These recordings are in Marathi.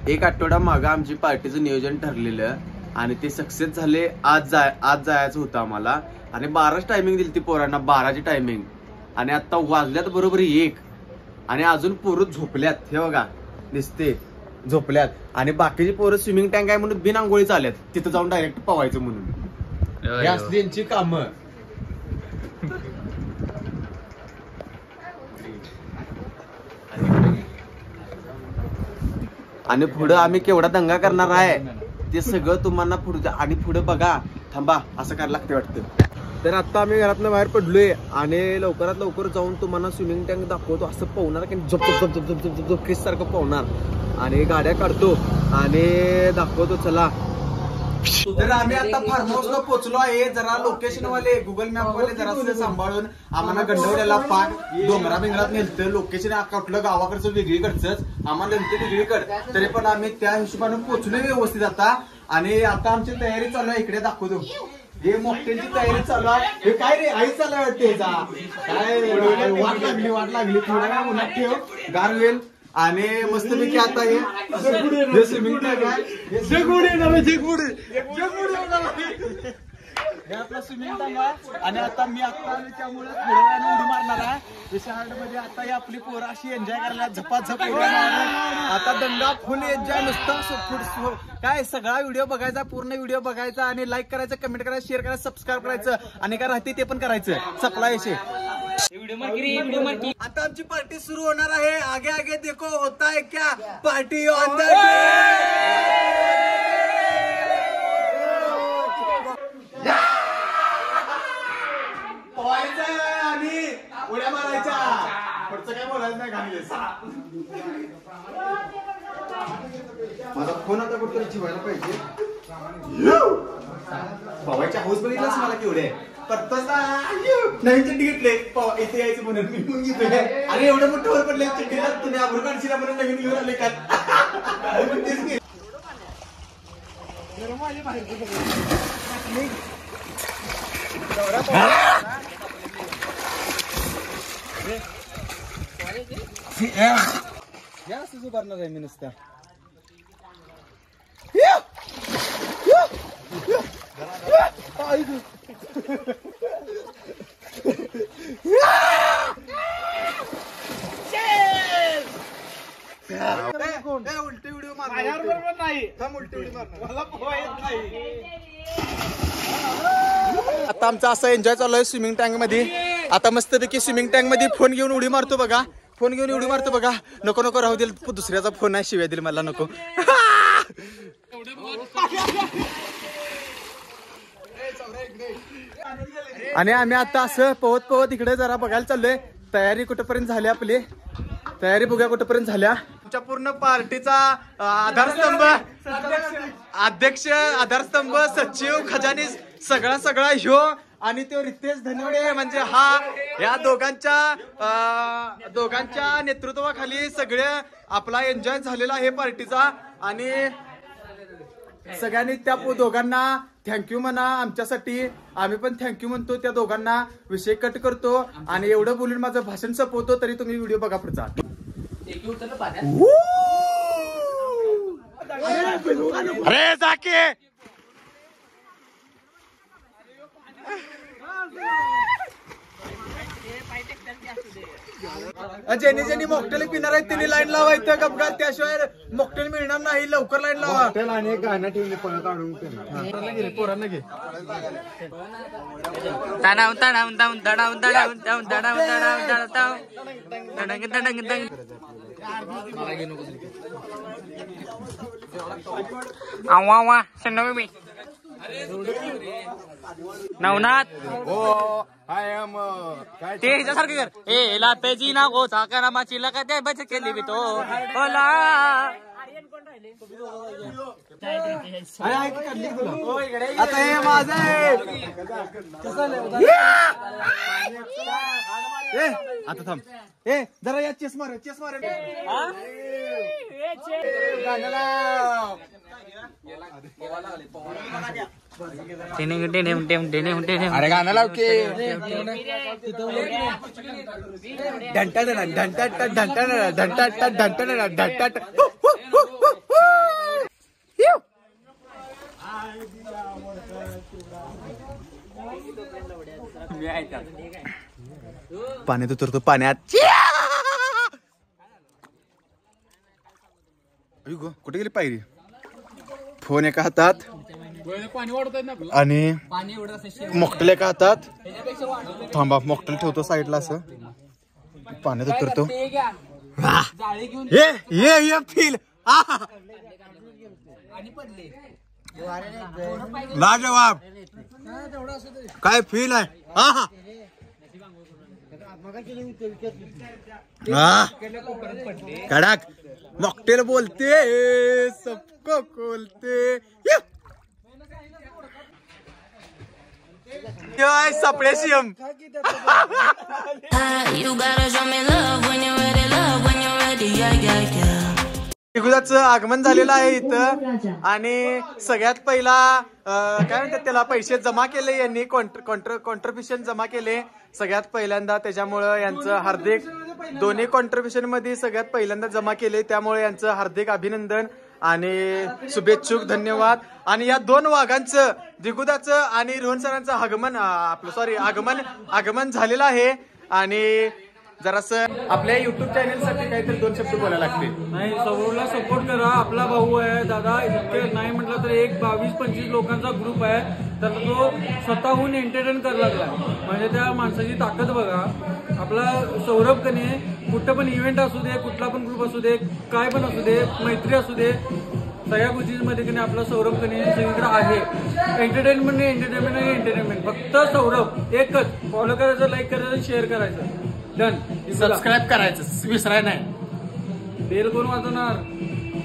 एक आठवडा मागं आमची पार्टीचं नियोजन ठरलेलं आणि ते सक्सेस झाले. आज जायचं होतं आम्हाला आणि 12च टायमिंग दिली ती पोरांना, 12ची टायमिंग. आणि आता वाजल्यात बरोबर 1 आणि अजून पोरं झोपल्यात. हे बघा दिसते झोपल्यात. आणि बाकीची पोरं स्विमिंग टँक आहे म्हणून बिन आंघोळी चालल्यात, तिथं जाऊन डायरेक्ट पवायचं म्हणून. हे असली यांची कामं. आणि पुढं आम्ही केवढा दंगा करणार आहे ते सगळं तुम्हाला पुढे. आणि पुढे बघा, थांबा, असं करायला लागते वाटतं. तर आता आम्ही घरातनं बाहेर पडलोय आणि लवकरात लवकर जाऊन तुम्हाला स्विमिंग टँक दाखवतो. असं पोहणार की झप झप झप झप झप झप क्रिस सारखं पोहणार आणि गाड्या काढतो आणि दाखवतो. चला. तर आम्ही आता फार्म हाऊसला पोहोचलो आहे. जरा लोकेशन वाले, गुगल मॅप वाले जरा सांभाळून आम्हाला गंडवड्याला पाक डोंगरा बिंगरात नेलतं. लोकेशन कुठलं गावाकडचं वेगळीकडचंच आम्हाला नेलतं वेगळीकडं. तरी पण आम्ही त्या हिशोबाने पोहोचलोय व्यवस्थित आता. आणि आता आमची तयारी चालू आहे. इकडे दाखवतो. हे मॉकटेलची तयारी चालू आहे. हे काय रे, आई चालू आहे त्याचा काय वाट लागली थोड्या वेळा उन्हात ठेव, गार होईल. आणि मस्तपैकी आता हे स्विमिंग टँक आहे. हे आपला स्विमिंग टँक आहे. आणि आता मी त्यामुळे थोड्या वेळाने उडी मारणार आहे. मध्ये आता ही आपली पोरं अशी एन्जॉय करायला झपाझप उड्या मारणार. आता दंगा फुल एन्जॉय नुसतं. काय सगळा व्हिडिओ बघायचा, पूर्ण व्हिडिओ बघायचा आणि लाईक करायचं, कमेंट करायचं, शेअर करायचं, सबस्क्राईब करायचं आणि काय राहते ते पण करायचं. सप्लाय आता आमची पार्टी सुरू होणार आहे. आगे आगे देखो होता है क्या पार्टी ऑन द पवायचं आणि उड्या मारायच्या. पुढचं काय बोलायचं नाही. घाललेस माझा फोन आता कुठतरी ठेवायला पाहिजे. पवायच्या हाऊस बघितलास मला केवढे नवीन चड्डी घेतले इथे यायचं म्हणून मी पण घेतोय. अरे एवढं मोठं वर पडले चड्डीला तुम्ही आबरू काढशीला म्हणून नवीन घेऊन आले का. असंच उभारणार आहे मी नुसता. उलटी व्हिडिओ मारणार नाही. उलटी व्हिडिओ मारणार. आता आमचा असा एन्जॉय चालू आहे स्विमिंग टँक मध्ये. आता मस्तपैकी स्विमिंग टँक मध्ये फोन घेऊन उडी मारतो बघा. फोन घेऊन उडी मारतो बघा. नको नको राहू दे, दुसऱ्याचा फोन आहे, शिव्या दिल मला नको. आणि आम्ही आता असं पोहत पोहत इकडे जरा बघायला चाललोय. तयारी कुठपर्यंत झाली आपली, तयारी बघूया कुठपर्यंत झाल्या. आमच्या पूर्ण पार्टीचा आधारस्तंभ, अध्यक्ष, आधारस्तंभ, सचिव, खजानीस, सगळा ह्यो आणि तो रितेश धनवडे. म्हणजे हा या दोघांच्या नेतृत्वाखाली सगळे आपला एन्जॉय झालेला आहे पार्टीचा. आणि सगळ्यांनी त्या दोघांना थँक्यू म्हणा आमच्यासाठी. आम्ही पण थँक्यू म्हणतो त्या दोघांना. विषय कट करतो आणि एवढं बोलून माझं भाषण संपवतो. तरी तुम्ही व्हिडिओ बघा पुढचा. अरे जाके ज्यांनी ज्यांनी मॉकटेल पिणार आहेत त्यांनी लाईन लावायचं गपगार. त्याशिवाय मॉकटेल मिळणार नाही. लवकर लाईन लावा. आणि गाणं ठेवले परत आणून पोरांना घे. नवनाथ ते ह्याच्यासारखं कर. ए लातेजी ना गो चाका माची लका ते बच केली तो ओला. आता हे माझं आहे. आता थांब. ए जरा या चेस मार, चेस मार. अरे गाणं लाव की. ढंटा ढंटा ढंटा ढंटा ढंटा ढंटा ढंटा. पाण्यात उतरतो पाण्यात. कुठे गेली पायरी. फोन एका हातात आणि मॉकटेल एका हातात. थांबा मॉकटेल ठेवतो साईडला असं. पाण्यात उतरतो. ये फील लाजवाब. काय फील आहे. कडक मॉकटेल बोलते सबको बोलते. सपडे सीएम. निगुदाचं आगमन झालेलं आहे इथं आणि सगळ्यात पहिला काय म्हणतात त्याला पैसे जमा केले यांनी. कॉन्ट्रिब्युशन जमा केले सगळ्यात पहिल्यांदा. त्याच्यामुळं यांचं हार्दिक दोन्ही कॉन्ट्रिब्युशन मध्ये सगळ्यात पहिल्यांदा जमा केले. त्यामुळे यांचं हार्दिक अभिनंदन आणि शुभेच्छुक धन्यवाद. आणि या दोन वाघांचं दिगुदाचं आणि रोहन सरांचं आगमन झालेलं आहे. आणि जरासं आपल्या युट्यूब चॅनल साठी काहीतरी 2 शब्द बोलायला लागते. नाही सौरवला सपोर्ट करा. आपला भाऊ आहे दादा. इतके नाही म्हटलं तर एक 22-25 लोकांचा ग्रुप आहे. तर तो स्वतःहून एंटरटेन करायला लागला. म्हणजे त्या माणसाची ताकद बघा. आपला सौरभ कने कुठं पण इव्हेंट असू दे, कुठला पण ग्रुप असू दे, काय पण असू दे, मैत्री असू दे, सगळ्या गोष्टींमध्ये कने आपला सौरभ कने सगळीकडे आहे. एंटरटेनमेंट फक्त सौरभ एकच. फॉलो करायचं, लाईक करायचं, शेअर करायचं. डन. सबस्क्राईब करायचं विसराय नाही. बेल कोण वाजवणार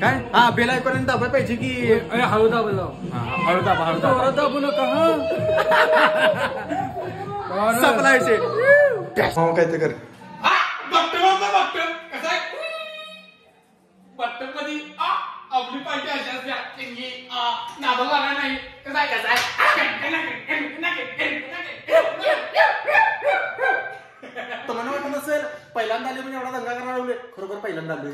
काय. बेल आयकॉन दाबाय पाहिजे की हळू दाबा. हळू दाबा दाबू नका. सपला विषय. काय ते कर. आपली पाहिजे नाही. तुम्हाला वाटत नसेल पहिल्यांदा आले म्हणजे एवढा दंगा करणार लावले. खरोखर पहिल्यांदा आले.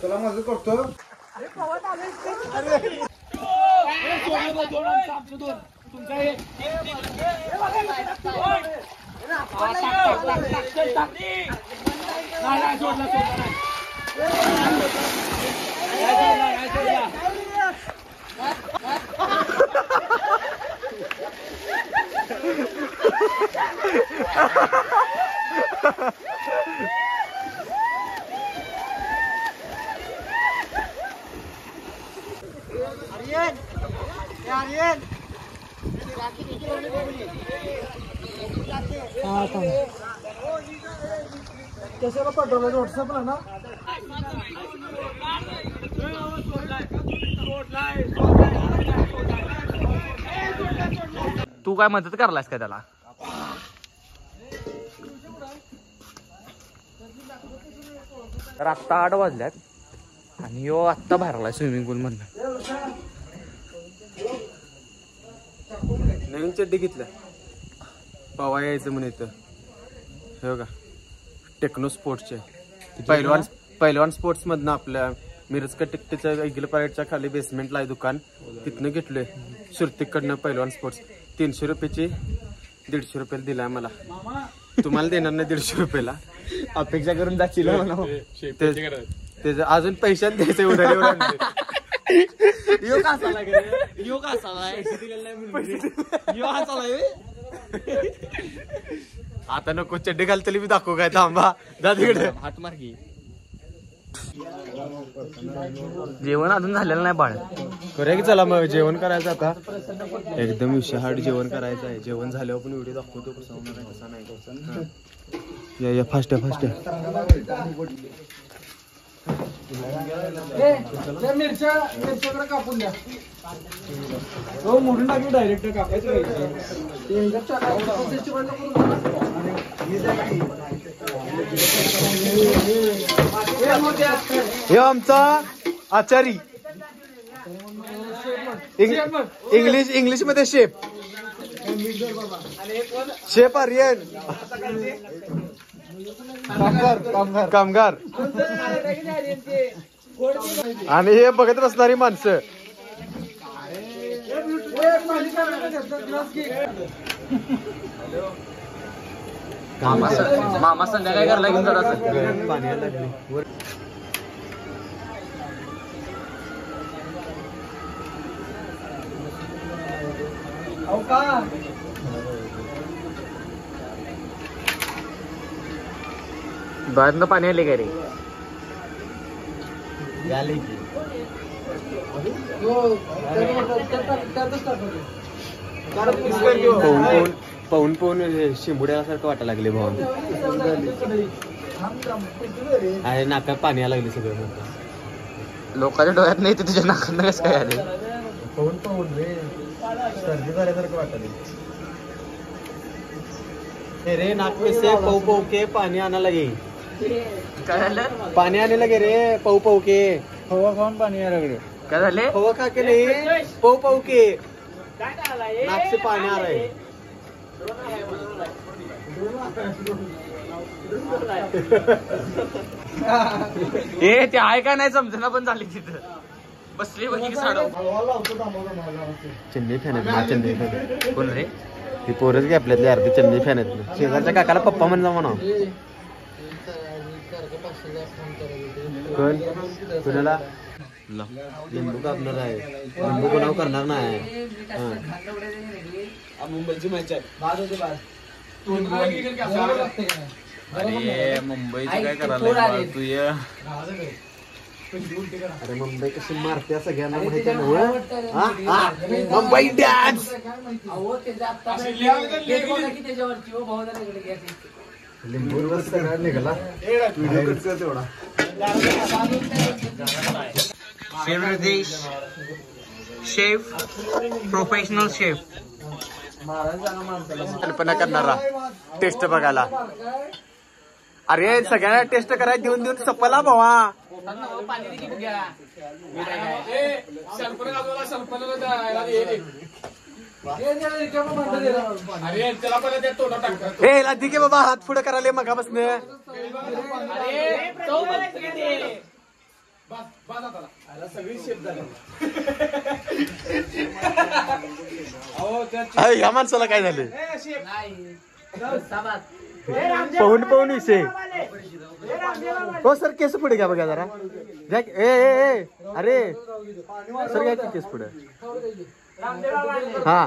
तुला मदत करतो. कशाला पाठवलं व्हॉट्सअपला ना. तू काय मदत करलास का त्याला? तर आत्ता 8 वाजल्यात आणि यो आत्ता बाहेर आलाय स्विमिंग पूल मधनं. नवीन चड्डी घेतल्या पवा यायचं म्हणे इथं. हे बघा टेक्नो स्पोर्ट्सचे पहिलवान स्पोर्ट्स मधनं आपल्या मिरजका टिकटीच्या इगल पॅरेडच्या खाली बेसमेंटला आहे दुकान. तिथनं घेतलोय सुरतीकडनं पहिलवान स्पोर्ट्स. 300 रुपयाची 150 रुपयाला दिलाय मला. तुम्हाला देणार नाही 150 रुपयाला. अपेक्षा करून जाशील त्याचं अजून पैशात द्यायचं एवढं. यो कासालाय आता नको चड्डी घालतली मी दाखवू काय. थांबा जा तिकडे. हात मार्गी. जेवण अजून झालेलं नाही बाळ. करूया की चला मग जेवण करायचं आता. एकदम विषहाड जेवण करायचं आहे. जेवण झाल्यावर पण व्हिडिओ दाखवतो कसा होणार आहे कसा नाही. या फास्ट मिरच्याकडे कापून द्या. हो मोडून टाकू डायरेक्ट कापायचं. हे आमचा आचारी इंग्लिश मध्ये शेफ आर्यन कामगार आणि हे बघत बसणारी माणसं. मामा संध्याकाळी करायला घेऊन जरा बाहेरनं पाणी आले का रे? पाहून शिंबुड्यासारखं वाटायला लागले भाऊ. अरे नाकात पाणी यायला लागले सगळं. लोकांच्या डोळ्यात नाही ते तुझ्या नाकात कसं काय आले? पाहून रे सर्दी झाल्यासारखं वाटले. रे नाक में से पाऊ के पाणी आणायला गे. काय झालं? पाणी आणायला गे रे पाऊ के. हवा खाऊन पाणी या रगडे. काय झाले? हवा खा के नाही पाऊ के नाक से पाणी आ रहा है. ए ते आहे का नाही समजना पण झाली तिथं बसली बघी साडव. चेन्नई फॅन आहेत चेन्नई फॅन. कोण रे? ती पोरच घे आपल्यातले अर्धे चेन्नई फॅन आहेत. शेजारच्या काकाला पप्पा म्हणला म्हणा. कोण कुणाला लिंबू कापणार आहे. लिंबू कोणावर करणार नाही. मुंबईची मॅच आहे. अरे मुंबईचं काय करायला तू ये. अरे मुंबई कशी मारते सगळ्यांना माहिती आहे. मुंबई डान्स लिंबूवर सगळा निघाला तेवढा. शेफ प्रोफेशनल शेफ कल्पना करणारा टेस्ट बघायला. अरे सगळ्यांना टेस्ट करायला देऊन देऊन सपला भावा. हे लादी के बाबा हात पुढे करायला मगापासून. ह्या माणसाला काय झाले? पाहून विषय. हो सर केस पुढे घ्या बघा जरा. अरे सर घ्या की केस पुढे. हा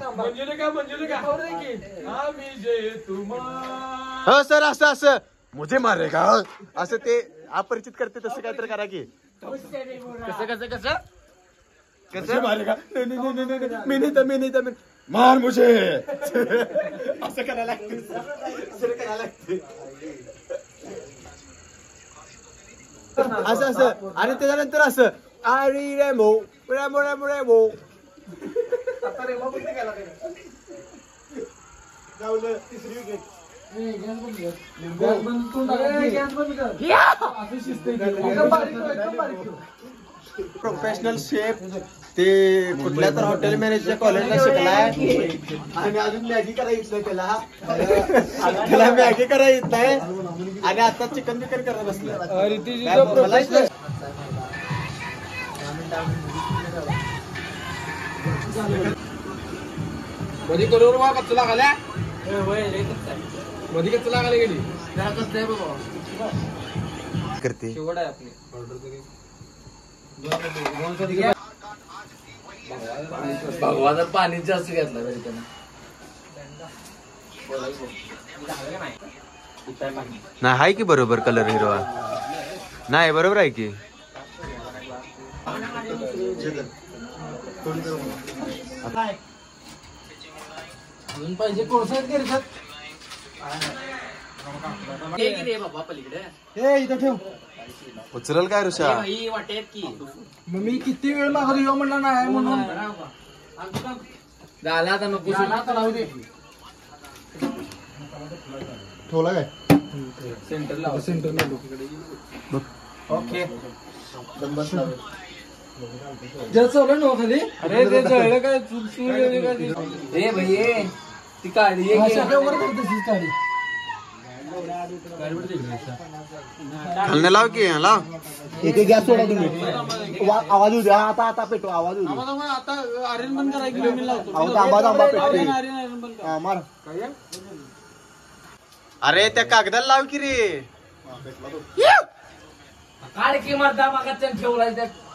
हो सर असं मुझे मारेगा असं ते अपरिचित करते तसं काहीतरी करा की. कसं कसं कसं कसं मारेगा. मी नाही मार मुझे असं करायला लागते असं करायला लागते असं आणि त्याच्यानंतर असं अरे रेमो रेमो रेमो रेमो तिसरी विकेट प्रोफेशनल शेफ ते कुठल्या तर हॉटेल मॅनेजच्या कॉलेजला शिकलाय आणि अजून मॅगी करायचं त्याला मॅगी करायचं नाही आणि आता चिकन बिकन करत बसलं मध्ये करोड वा कच्चा लागाल्या मध्ये कच्चा लागायला गेली करते शेवट आहे आपली भगवान पाणी जास्त घेतलं तरी त्यानं नाही आहे की बरोबर कलर हिरवा नाही बरोबर आहे की अजून पाहिजे कोळसा बाबा पलीकडे इथं ठेव उचलल काय ऋषा वाटेत की मग मी किती वेळ मागं येऊ म्हणला नाही म्हणून झाला आता नको ठेवला काय सेंटर ओके जळलं ना खाली अरे ते जळलं काय ए भैये ती काढी खालने लाव की लाव एक गॅस सोडा तुम्ही आवाज येऊ द्या आता आता पेटो आवाज येऊ द्या आता आर्यन बंद करायला मी लावतो आंबा पेटते मार अरे त्या कागदाला लाव की रे काढ की मर्दा मागा ठेवलाय त्यात